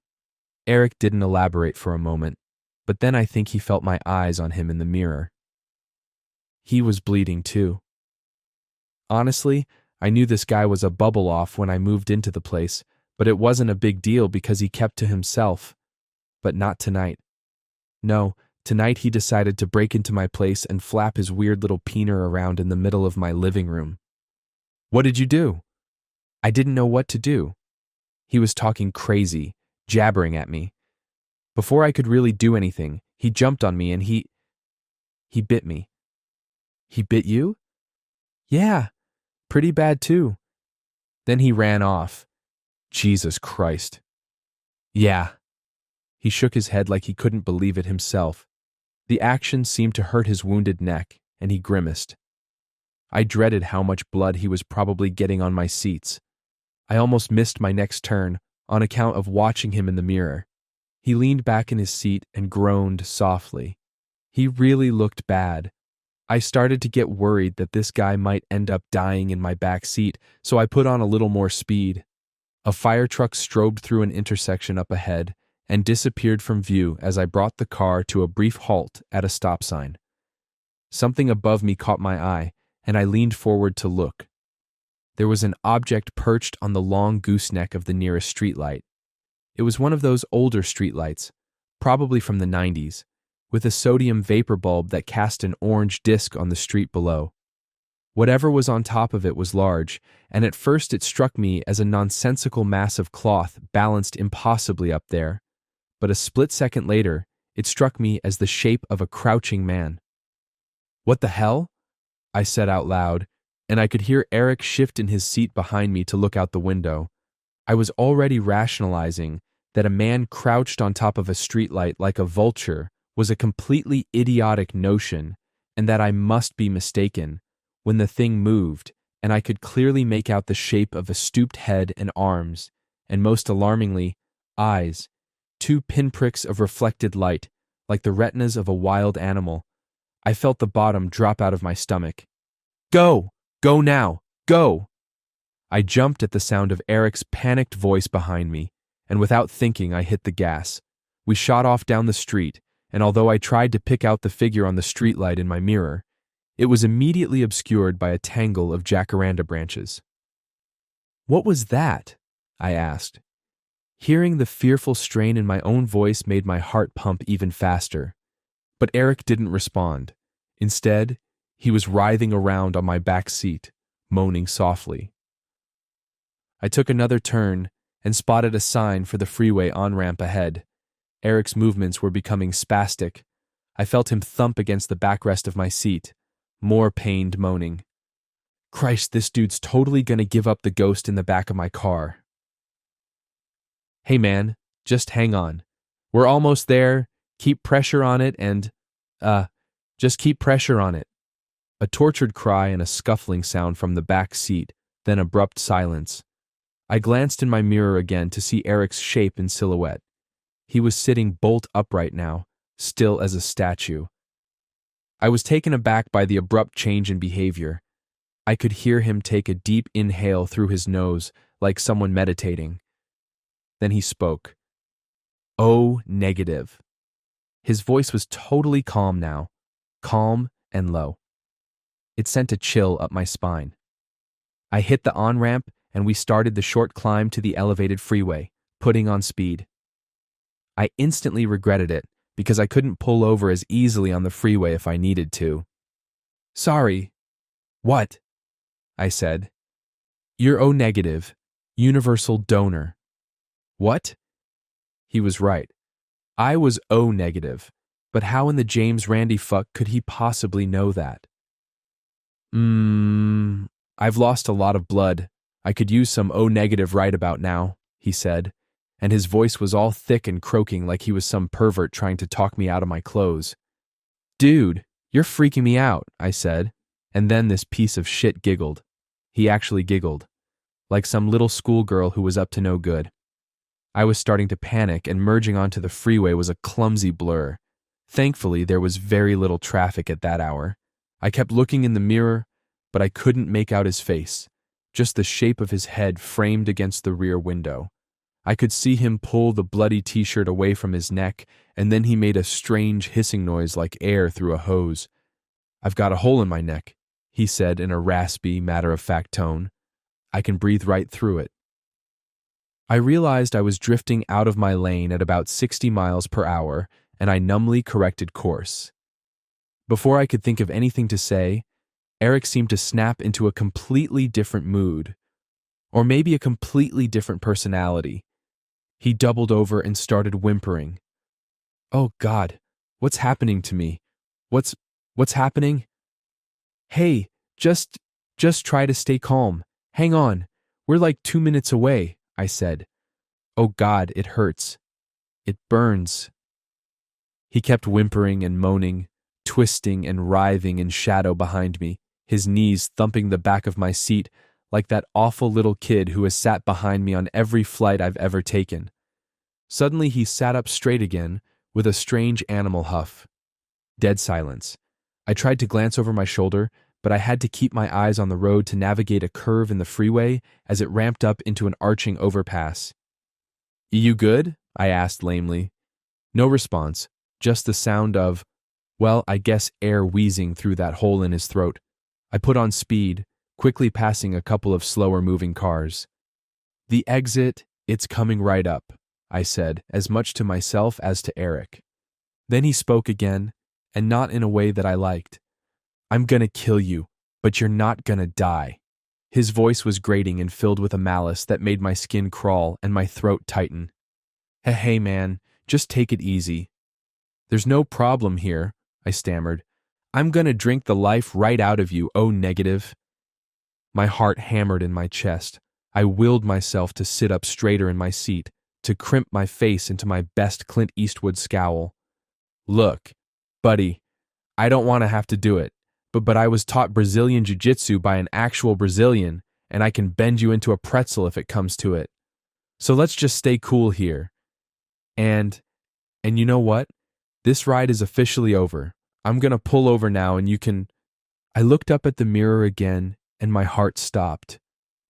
Eric didn't elaborate for a moment, but then I think he felt my eyes on him in the mirror. He was bleeding too. Honestly, I knew this guy was a bubble off when I moved into the place, but it wasn't a big deal because he kept to himself. But not tonight. No, Tonight he decided to break into my place and flap his weird little peener around in the middle of my living room. What did you do? I didn't know what to do. He was talking crazy, jabbering at me. Before I could really do anything, he jumped on me and he bit me. He bit you? Yeah, pretty bad too. Then he ran off. Jesus Christ. Yeah. He shook his head like he couldn't believe it himself. The action seemed to hurt his wounded neck, and he grimaced. I dreaded how much blood he was probably getting on my seats. I almost missed my next turn on account of watching him in the mirror. He leaned back in his seat and groaned softly. He really looked bad. I started to get worried that this guy might end up dying in my back seat, so I put on a little more speed. A fire truck strobed through an intersection up ahead and disappeared from view as I brought the car to a brief halt at a stop sign. Something above me caught my eye, and I leaned forward to look. There was an object perched on the long gooseneck of the nearest streetlight. It was one of those older streetlights, probably from the 90s, with a sodium vapor bulb that cast an orange disc on the street below. Whatever was on top of it was large, and at first it struck me as a nonsensical mass of cloth balanced impossibly up there. But a split second later, it struck me as the shape of a crouching man. What the hell? I said out loud, and I could hear Eric shift in his seat behind me to look out the window. I was already rationalizing that a man crouched on top of a streetlight like a vulture was a completely idiotic notion, and that I must be mistaken, when the thing moved, and I could clearly make out the shape of a stooped head and arms, and most alarmingly, eyes, 2 pinpricks of reflected light, like the retinas of a wild animal. I felt the bottom drop out of my stomach. Go! Go now! Go! I jumped at the sound of Eric's panicked voice behind me, and without thinking I hit the gas. We shot off down the street, and although I tried to pick out the figure on the streetlight in my mirror, it was immediately obscured by a tangle of jacaranda branches. What was that? I asked. Hearing the fearful strain in my own voice made my heart pump even faster. But Eric didn't respond. Instead, he was writhing around on my back seat, moaning softly. I took another turn and spotted a sign for the freeway on-ramp ahead. Eric's movements were becoming spastic. I felt him thump against the backrest of my seat, more pained moaning. Christ, this dude's totally gonna give up the ghost in the back of my car. Hey man, just hang on. We're almost there. Keep pressure on it and, just keep pressure on it. A tortured cry and a scuffling sound from the back seat, then abrupt silence. I glanced in my mirror again to see Eric's shape in silhouette. He was sitting bolt upright now, still as a statue. I was taken aback by the abrupt change in behavior. I could hear him take a deep inhale through his nose, like someone meditating. Then he spoke. O negative. His voice was totally calm now, calm and low. It sent a chill up my spine. I hit the on-ramp and we started the short climb to the elevated freeway, putting on speed. I instantly regretted it because I couldn't pull over as easily on the freeway if I needed to. Sorry. What? I said. You're O negative, universal donor. What? He was right. I was O negative, but how in the James Randi fuck could he possibly know that? I've lost a lot of blood. I could use some O negative right about now, he said, and his voice was all thick and croaking like he was some pervert trying to talk me out of my clothes. Dude, you're freaking me out, I said, and then this piece of shit giggled. He actually giggled, like some little schoolgirl who was up to no good. I was starting to panic, and merging onto the freeway was a clumsy blur. Thankfully, there was very little traffic at that hour. I kept looking in the mirror, but I couldn't make out his face, just the shape of his head framed against the rear window. I could see him pull the bloody t-shirt away from his neck, and then he made a strange hissing noise like air through a hose. I've got a hole in my neck, he said in a raspy, matter-of-fact tone. I can breathe right through it. I realized I was drifting out of my lane at about 60 miles per hour, and I numbly corrected course. Before I could think of anything to say, Eric seemed to snap into a completely different mood, or maybe a completely different personality. He doubled over and started whimpering. "Oh God, what's happening to me? What's happening? Hey, just try to stay calm. Hang on. We're like 2 minutes away," I said. "Oh God, it hurts. It burns." He kept whimpering and moaning, twisting and writhing in shadow behind me, his knees thumping the back of my seat like that awful little kid who has sat behind me on every flight I've ever taken. Suddenly he sat up straight again, with a strange animal huff. Dead silence. I tried to glance over my shoulder, but I had to keep my eyes on the road to navigate a curve in the freeway as it ramped up into an arching overpass. "You good?" I asked lamely. No response, just the sound of, well, I guess air wheezing through that hole in his throat. I put on speed, quickly passing a couple of slower-moving cars. "The exit, it's coming right up," I said, as much to myself as to Eric. Then he spoke again, and not in a way that I liked. "I'm gonna kill you, but you're not gonna die." His voice was grating and filled with a malice that made my skin crawl and my throat tighten. Hey man, just take it easy." "There's no problem here," I stammered. "I'm gonna drink the life right out of you, oh negative." My heart hammered in my chest. I willed myself to sit up straighter in my seat, to crimp my face into my best Clint Eastwood scowl. "Look, buddy, I don't want to have to do it, but I was taught Brazilian jiu-jitsu by an actual Brazilian, and I can bend you into a pretzel if it comes to it. So let's just stay cool here. And you know what? This ride is officially over. I'm gonna pull over now and you can—" I looked up at the mirror again, and my heart stopped.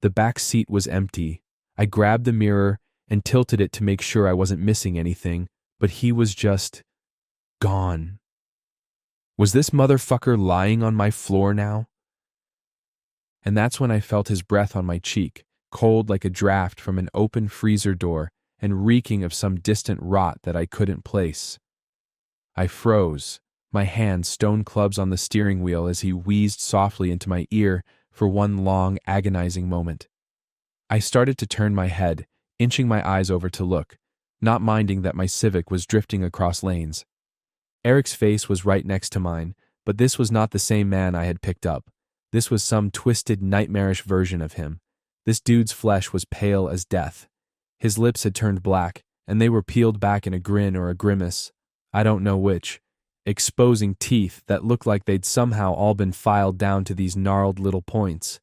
The back seat was empty. I grabbed the mirror and tilted it to make sure I wasn't missing anything, but he was just gone. Was this motherfucker lying on my floor now? And that's when I felt his breath on my cheek, cold like a draft from an open freezer door and reeking of some distant rot that I couldn't place. I froze, my hands stone clubs on the steering wheel as he wheezed softly into my ear for one long, agonizing moment. I started to turn my head, inching my eyes over to look, not minding that my Civic was drifting across lanes. Eric's face was right next to mine, but this was not the same man I had picked up. This was some twisted, nightmarish version of him. This dude's flesh was pale as death. His lips had turned black, and they were peeled back in a grin or a grimace, I don't know which, exposing teeth that looked like they'd somehow all been filed down to these gnarled little points.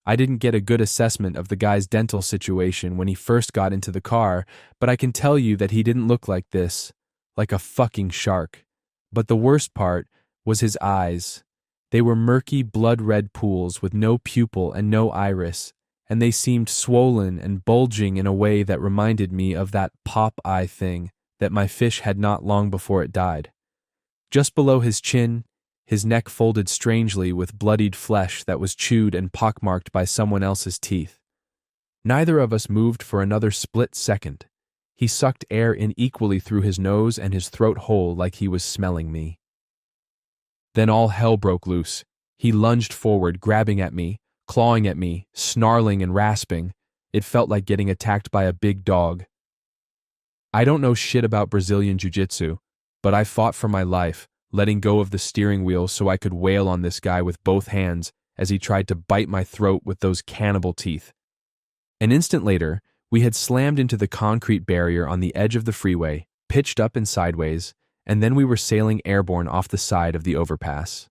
I didn't get a good assessment of the guy's dental situation when he first got into the car, but I can tell you that he didn't look like this, like a fucking shark. But the worst part was his eyes. They were murky, blood-red pools with no pupil and no iris, and they seemed swollen and bulging in a way that reminded me of that pop-eye thing that my fish had not long before it died. Just below his chin, his neck folded strangely with bloodied flesh that was chewed and pockmarked by someone else's teeth. Neither of us moved for another split second. He sucked air in equally through his nose and his throat hole like he was smelling me. Then all hell broke loose. He lunged forward, grabbing at me, clawing at me, snarling and rasping. It felt like getting attacked by a big dog. I don't know shit about Brazilian jiu-jitsu, but I fought for my life, letting go of the steering wheel so I could wail on this guy with both hands as he tried to bite my throat with those cannibal teeth. An instant later, we had slammed into the concrete barrier on the edge of the freeway, pitched up and sideways, and then we were sailing airborne off the side of the overpass.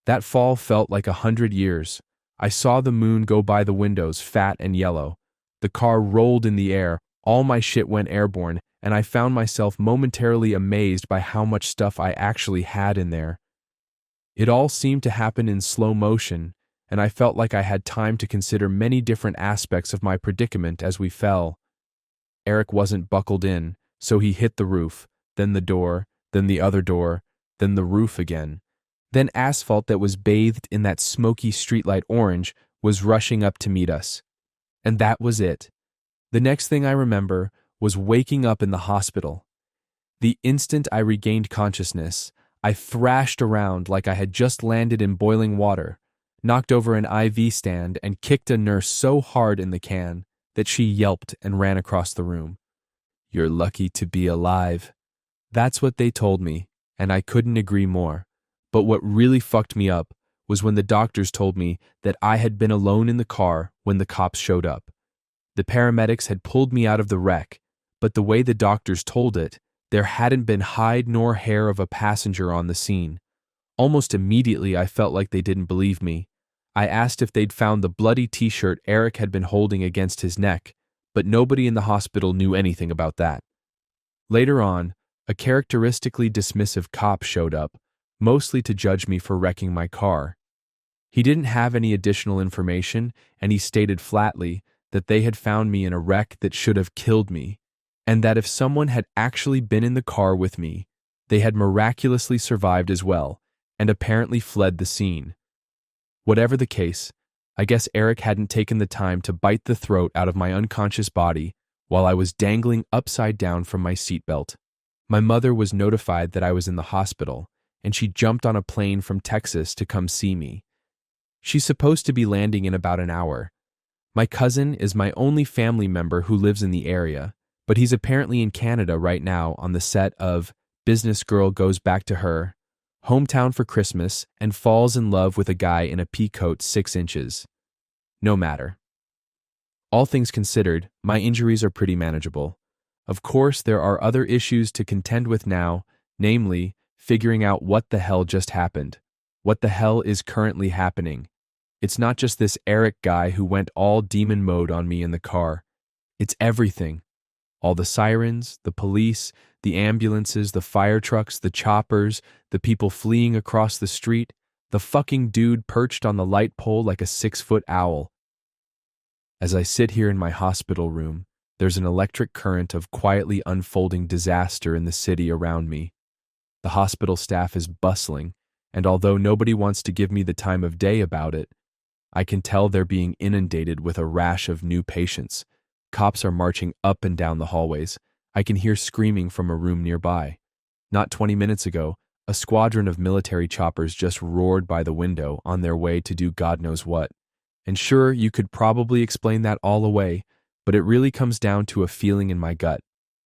That fall felt like 100 years. I saw the moon go by the windows, fat and yellow. The car rolled in the air, all my shit went airborne, and I found myself momentarily amazed by how much stuff I actually had in there. It all seemed to happen in slow motion, and I felt like I had time to consider many different aspects of my predicament as we fell. Eric wasn't buckled in, so he hit the roof, then the door, then the other door, then the roof again. Then asphalt that was bathed in that smoky streetlight orange was rushing up to meet us. And that was it. The next thing I remember was waking up in the hospital. The instant I regained consciousness, I thrashed around like I had just landed in boiling water, knocked over an IV stand, and kicked a nurse so hard in the can that she yelped and ran across the room. "You're lucky to be alive." That's what they told me, and I couldn't agree more. But what really fucked me up was when the doctors told me that I had been alone in the car when the cops showed up. The paramedics had pulled me out of the wreck, but the way the doctors told it, there hadn't been hide nor hair of a passenger on the scene. Almost immediately I felt like they didn't believe me. I asked if they'd found the bloody t-shirt Eric had been holding against his neck, but nobody in the hospital knew anything about that. Later on, a characteristically dismissive cop showed up, mostly to judge me for wrecking my car. He didn't have any additional information, and he stated flatly that they had found me in a wreck that should have killed me, and that if someone had actually been in the car with me, they had miraculously survived as well, and apparently fled the scene. Whatever the case, I guess Eric hadn't taken the time to bite the throat out of my unconscious body while I was dangling upside down from my seatbelt. My mother was notified that I was in the hospital, and she jumped on a plane from Texas to come see me. She's supposed to be landing in about an hour. My cousin is my only family member who lives in the area, but he's apparently in Canada right now on the set of Business Girl Goes Back to Her Hometown for Christmas, and falls in love with a guy in a pea coat 6 inches. No matter. All things considered, my injuries are pretty manageable. Of course, there are other issues to contend with now, namely, figuring out what the hell just happened. What the hell is currently happening? It's not just this Eric guy who went all demon mode on me in the car. It's everything. All the sirens, the police, the ambulances, the fire trucks, the choppers, the people fleeing across the street, the fucking dude perched on the light pole like a 6-foot owl. As I sit here in my hospital room, there's an electric current of quietly unfolding disaster in the city around me. The hospital staff is bustling, and although nobody wants to give me the time of day about it, I can tell they're being inundated with a rash of new patients. Cops are marching up and down the hallways. I can hear screaming from a room nearby. Not 20 minutes ago, a squadron of military choppers just roared by the window on their way to do God knows what. And sure, you could probably explain that all away, but it really comes down to a feeling in my gut.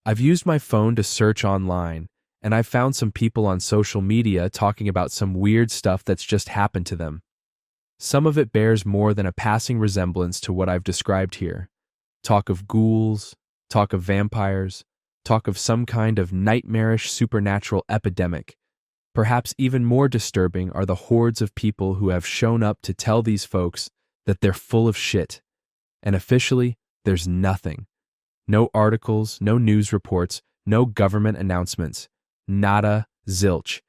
I've used my phone to search online, and I've found some people on social media talking about some weird stuff that's just happened to them. Some of it bears more than a passing resemblance to what I've described here. Talk of ghouls, talk of vampires, talk of some kind of nightmarish supernatural epidemic. Perhaps even more disturbing are the hordes of people who have shown up to tell these folks that they're full of shit. And officially, there's nothing. No articles, no news reports, no government announcements. Nada, zilch.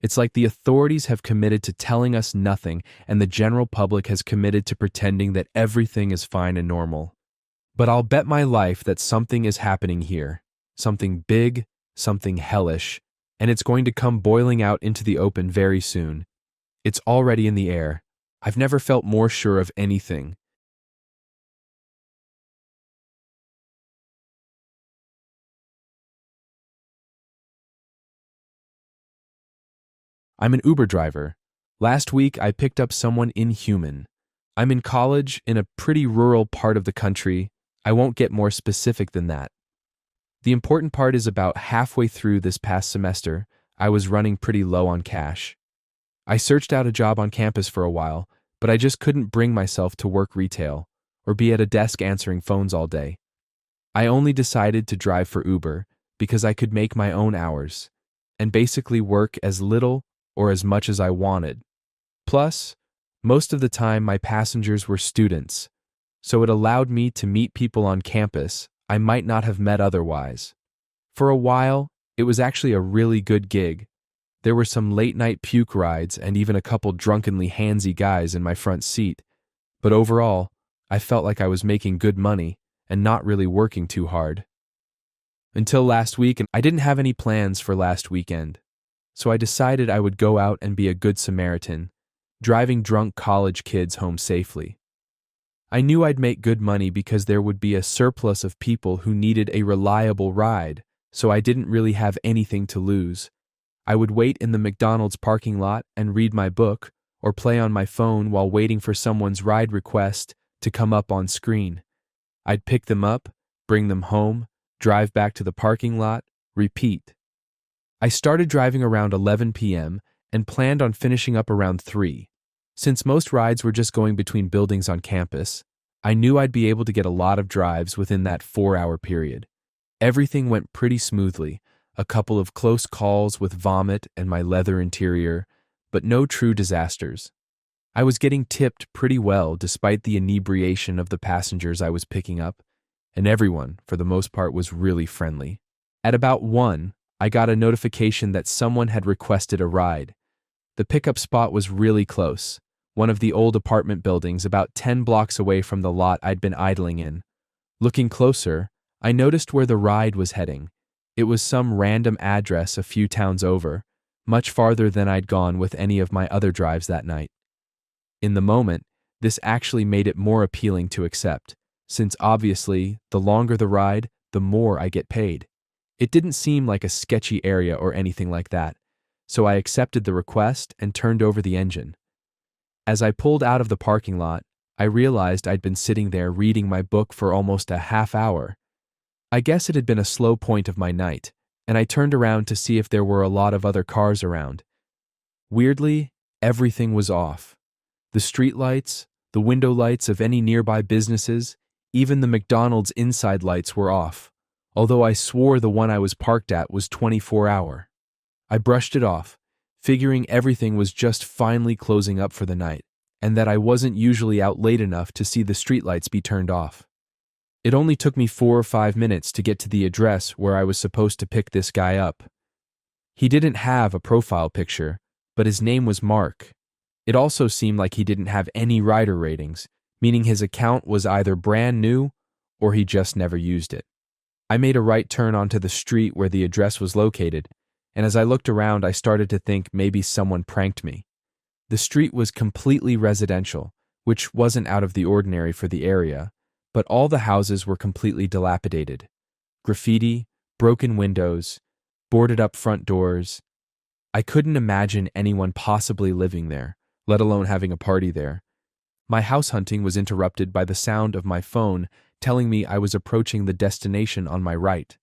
It's like the authorities have committed to telling us nothing, and the general public has committed to pretending that everything is fine and normal. But I'll bet my life that something is happening here. Something big, something hellish, and it's going to come boiling out into the open very soon. It's already in the air. I've never felt more sure of anything. I'm an Uber driver. Last week, I picked up someone inhuman. I'm in college in a pretty rural part of the country. I won't get more specific than that. The important part is about halfway through this past semester, I was running pretty low on cash. I searched out a job on campus for a while, but I just couldn't bring myself to work retail or be at a desk answering phones all day. I only decided to drive for Uber because I could make my own hours and basically work as little or as much as I wanted. Plus, most of the time my passengers were students, so it allowed me to meet people on campus I might not have met otherwise. For a while, it was actually a really good gig. There were some late-night puke rides and even a couple drunkenly handsy guys in my front seat, but overall, I felt like I was making good money and not really working too hard. Until last week, and I didn't have any plans for last weekend, so I decided I would go out and be a good Samaritan, driving drunk college kids home safely. I knew I'd make good money because there would be a surplus of people who needed a reliable ride, so I didn't really have anything to lose. I would wait in the McDonald's parking lot and read my book or play on my phone while waiting for someone's ride request to come up on screen. I'd pick them up, bring them home, drive back to the parking lot, repeat. I started driving around 11 p.m. and planned on finishing up around 3. Since most rides were just going between buildings on campus, I knew I'd be able to get a lot of drives within that 4-hour period. Everything went pretty smoothly, a couple of close calls with vomit and my leather interior, but no true disasters. I was getting tipped pretty well despite the inebriation of the passengers I was picking up, and everyone, for the most part, was really friendly. At about 1, I got a notification that someone had requested a ride. The pickup spot was really close, one of the old apartment buildings about 10 blocks away from the lot I'd been idling in. Looking closer, I noticed where the ride was heading. It was some random address a few towns over, much farther than I'd gone with any of my other drives that night. In the moment, this actually made it more appealing to accept, since obviously, the longer the ride, the more I get paid. It didn't seem like a sketchy area or anything like that, so I accepted the request and turned over the engine. As I pulled out of the parking lot, I realized I'd been sitting there reading my book for almost a half hour. I guess it had been a slow point of my night, and I turned around to see if there were a lot of other cars around. Weirdly, everything was off. The street lights, the window lights of any nearby businesses, even the McDonald's inside lights were off, although I swore the one I was parked at was 24-hour. I brushed it off, figuring everything was just finally closing up for the night, and that I wasn't usually out late enough to see the streetlights be turned off. It only took me 4 or 5 minutes to get to the address where I was supposed to pick this guy up. He didn't have a profile picture, but his name was Mark. It also seemed like he didn't have any rider ratings, meaning his account was either brand new or he just never used it. I made a right turn onto the street where the address was located, and as I looked around, I started to think maybe someone pranked me. The street was completely residential, which wasn't out of the ordinary for the area, but all the houses were completely dilapidated. Graffiti, broken windows, boarded up front doors. I couldn't imagine anyone possibly living there, let alone having a party there. My house hunting was interrupted by the sound of my phone telling me I was approaching the destination on my right.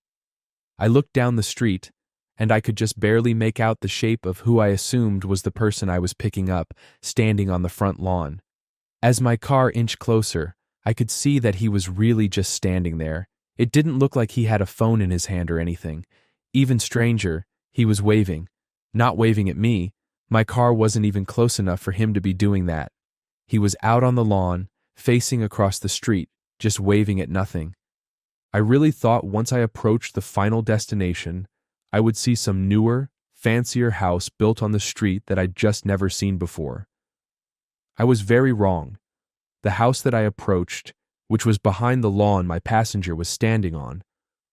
I looked down the street, and I could just barely make out the shape of who I assumed was the person I was picking up, standing on the front lawn. As my car inched closer, I could see that he was really just standing there. It didn't look like he had a phone in his hand or anything. Even stranger, he was waving. Not waving at me. My car wasn't even close enough for him to be doing that. He was out on the lawn, facing across the street, just waving at nothing. I really thought once I approached the final destination, I would see some newer, fancier house built on the street that I'd just never seen before. I was very wrong. The house that I approached, which was behind the lawn my passenger was standing on,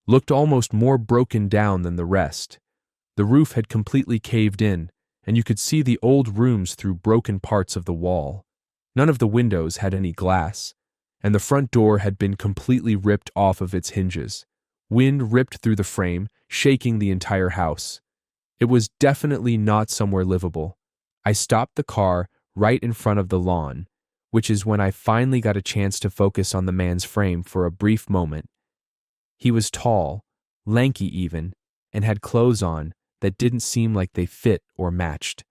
looked almost more broken down than the rest. The roof had completely caved in, and you could see the old rooms through broken parts of the wall. None of the windows had any glass, and the front door had been completely ripped off of its hinges. Wind ripped through the frame, shaking the entire house. It was definitely not somewhere livable. I stopped the car right in front of the lawn, which is when I finally got a chance to focus on the man's frame for a brief moment. He was tall, lanky even, and had clothes on that didn't seem like they fit or matched.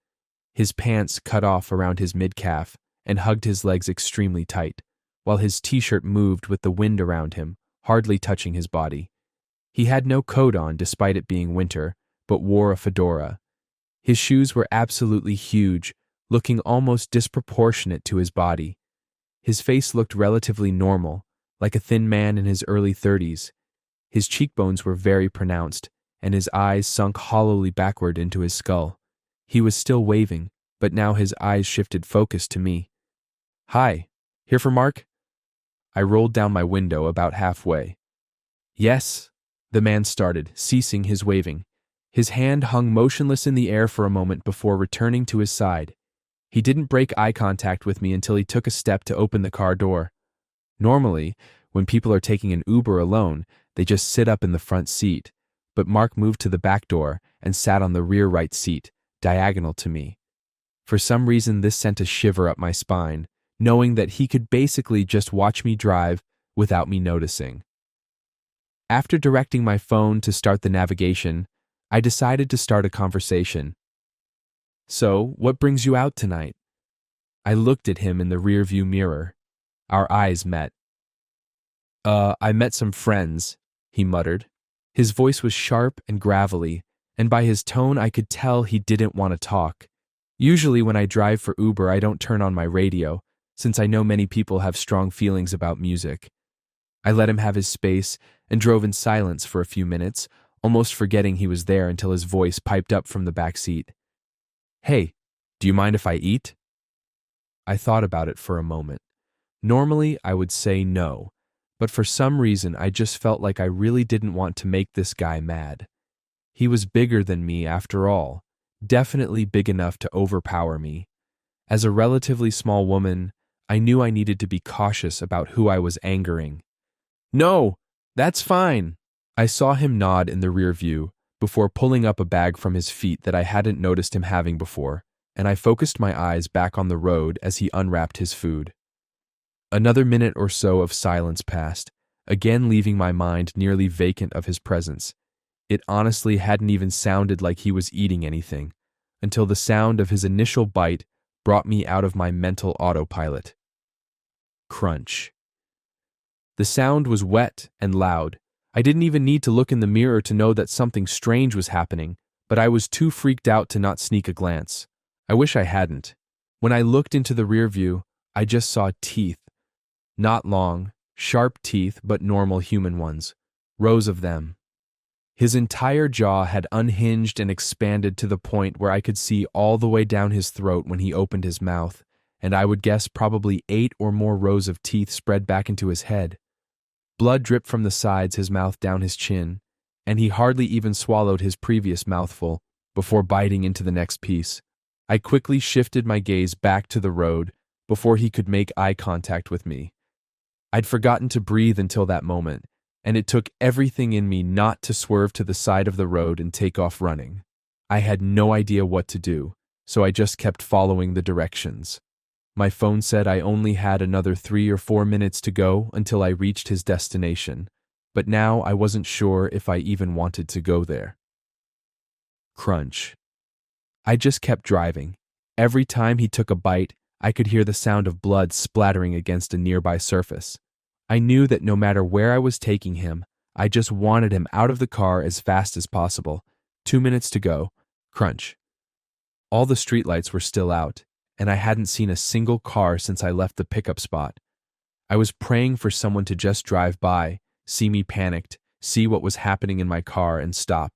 His pants cut off around his mid-calf and hugged his legs extremely tight, while his t-shirt moved with the wind around him, hardly touching his body. He had no coat on despite it being winter, but wore a fedora. His shoes were absolutely huge, looking almost disproportionate to his body. His face looked relatively normal, like a thin man in his early 30s. His cheekbones were very pronounced, and his eyes sunk hollowly backward into his skull. He was still waving, but now his eyes shifted focus to me. "Hi, here for Mark?" I rolled down my window about halfway. "Yes," the man started, ceasing his waving. His hand hung motionless in the air for a moment before returning to his side. He didn't break eye contact with me until he took a step to open the car door. Normally, when people are taking an Uber alone, they just sit up in the front seat, but Mark moved to the back door and sat on the rear right seat, diagonal to me. For some reason, this sent a shiver up my spine, knowing that he could basically just watch me drive without me noticing. After directing my phone to start the navigation, I decided to start a conversation. "So, what brings you out tonight?" I looked at him in the rearview mirror. Our eyes met. I met some friends," he muttered. His voice was sharp and gravelly, and by his tone I could tell he didn't want to talk. Usually when I drive for Uber, I don't turn on my radio, since I know many people have strong feelings about music. I let him have his space and drove in silence for a few minutes, almost forgetting he was there until his voice piped up from the back seat. "Hey, do you mind if I eat?" I thought about it for a moment. Normally, I would say no, but for some reason I just felt like I really didn't want to make this guy mad. He was bigger than me after all, definitely big enough to overpower me. As a relatively small woman, I knew I needed to be cautious about who I was angering. "No, that's fine." I saw him nod in the rear view before pulling up a bag from his feet that I hadn't noticed him having before, and I focused my eyes back on the road as he unwrapped his food. Another minute or so of silence passed, again leaving my mind nearly vacant of his presence. It honestly hadn't even sounded like he was eating anything, until the sound of his initial bite brought me out of my mental autopilot. Crunch. The sound was wet and loud. I didn't even need to look in the mirror to know that something strange was happening, but I was too freaked out to not sneak a glance. I wish I hadn't. When I looked into the rear view, I just saw teeth. Not long, sharp teeth, but normal human ones. Rows of them. His entire jaw had unhinged and expanded to the point where I could see all the way down his throat when he opened his mouth, and I would guess probably 8 or more rows of teeth spread back into his head. Blood dripped from the sides his mouth down his chin, and he hardly even swallowed his previous mouthful before biting into the next piece. I quickly shifted my gaze back to the road before he could make eye contact with me. I'd forgotten to breathe until that moment, and it took everything in me not to swerve to the side of the road and take off running. I had no idea what to do, so I just kept following the directions. My phone said I only had another 3 or 4 minutes to go until I reached his destination, but now I wasn't sure if I even wanted to go there. Crunch. I just kept driving. Every time he took a bite, I could hear the sound of blood splattering against a nearby surface. I knew that no matter where I was taking him, I just wanted him out of the car as fast as possible. 2 minutes to go. Crunch. All the streetlights were still out, and I hadn't seen a single car since I left the pickup spot. I was praying for someone to just drive by, see me panicked, see what was happening in my car, and stop.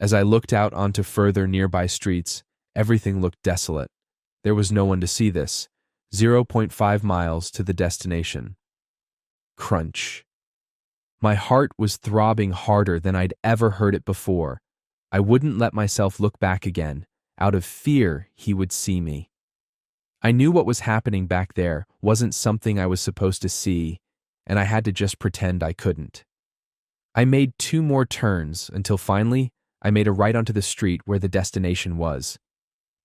As I looked out onto further nearby streets, everything looked desolate. There was no one to see this. 0.5 miles to the destination. Crunch. My heart was throbbing harder than I'd ever heard it before. I wouldn't let myself look back again. Out of fear, he would see me. I knew what was happening back there wasn't something I was supposed to see, and I had to just pretend I couldn't. I made 2 more turns until finally I made a right onto the street where the destination was.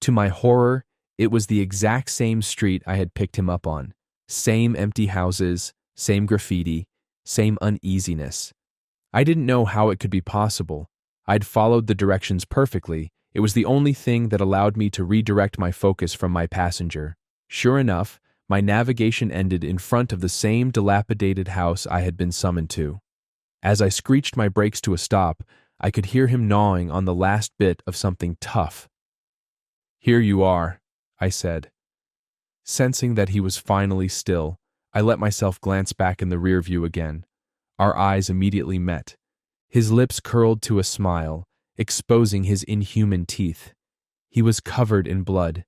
To my horror, it was the exact same street I had picked him up on. Same empty houses, same graffiti, same uneasiness. I didn't know how it could be possible. I'd followed the directions perfectly. It was the only thing that allowed me to redirect my focus from my passenger. Sure enough, my navigation ended in front of the same dilapidated house I had been summoned to. As I screeched my brakes to a stop, I could hear him gnawing on the last bit of something tough. "Here you are," I said. Sensing that he was finally still, I let myself glance back in the rear view again. Our eyes immediately met. His lips curled to a smile, exposing his inhuman teeth. He was covered in blood.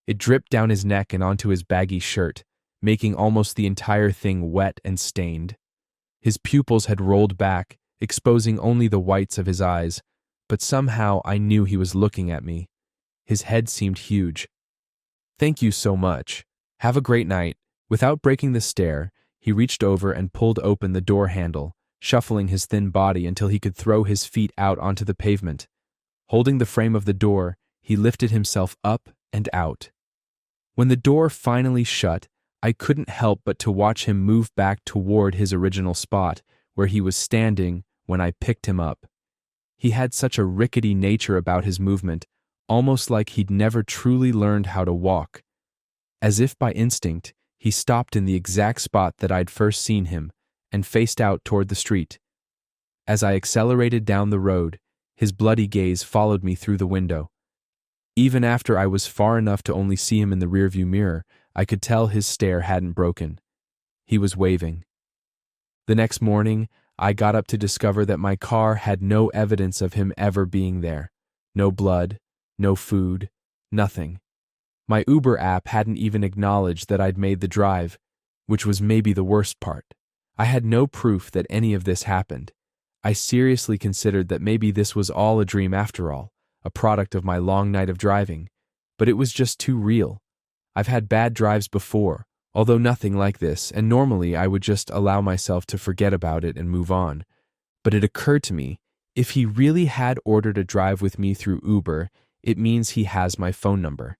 It dripped down his neck and onto his baggy shirt, making almost the entire thing wet and stained. His pupils had rolled back, exposing only the whites of his eyes, but somehow I knew he was looking at me. His head seemed huge. "Thank you so much. Have a great night." Without breaking the stare, he reached over and pulled open the door handle, shuffling his thin body until he could throw his feet out onto the pavement. Holding the frame of the door, he lifted himself up and out. When the door finally shut, I couldn't help but to watch him move back toward his original spot, where he was standing when I picked him up. He had such a rickety nature about his movement, almost like he'd never truly learned how to walk. As if by instinct, he stopped in the exact spot that I'd first seen him and faced out toward the street. As I accelerated down the road, his bloody gaze followed me through the window. Even after I was far enough to only see him in the rearview mirror, I could tell his stare hadn't broken. He was waving. The next morning, I got up to discover that my car had no evidence of him ever being there. No blood, no food, nothing. My Uber app hadn't even acknowledged that I'd made the drive, which was maybe the worst part. I had no proof that any of this happened. I seriously considered that maybe this was all a dream after all, a product of my long night of driving, but it was just too real. I've had bad drives before, although nothing like this, and normally I would just allow myself to forget about it and move on. But it occurred to me, if he really had ordered a drive with me through Uber, it means he has my phone number.